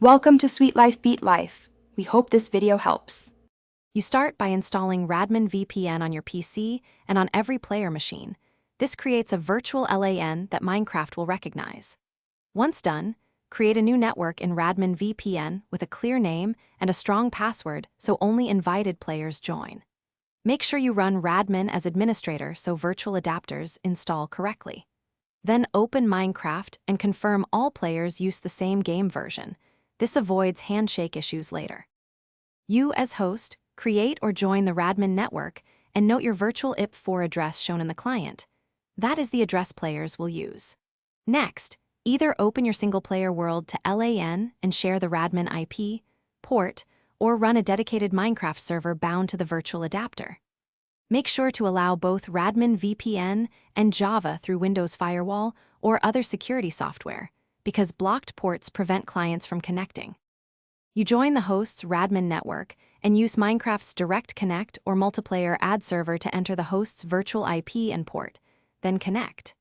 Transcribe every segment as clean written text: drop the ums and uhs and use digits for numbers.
Welcome to Sweet Life Beat Life. We hope this video helps. You start by installing Radmin VPN on your PC and on every player machine. This creates a virtual LAN that Minecraft will recognize. Once done, create a new network in Radmin VPN with a clear name and a strong password so only invited players join. Make sure you run Radmin as administrator so virtual adapters install correctly. Then open Minecraft and confirm all players use the same game version. This avoids handshake issues later. You, as host, create or join the Radmin network and note your virtual IP4 address shown in the client. That is the address players will use. Next, either open your single-player world to LAN and share the Radmin IP, port, or run a dedicated Minecraft server bound to the virtual adapter. Make sure to allow both Radmin VPN and Java through Windows Firewall or other security software, because blocked ports prevent clients from connecting. You join the host's Radmin network and use Minecraft's Direct Connect or multiplayer ad server to enter the host's virtual IP and port, then connect.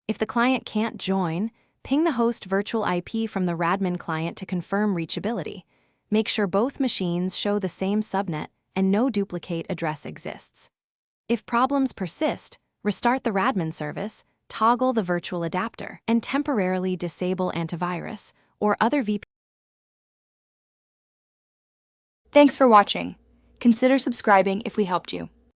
If the client can't join, ping the host virtual IP from the Radmin client to confirm reachability. Make sure both machines show the same subnet and no duplicate address exists. If problems persist, restart the Radmin service, toggle the virtual adapter, and temporarily disable antivirus or other VPN. Thanks for watching. Consider subscribing if we helped you.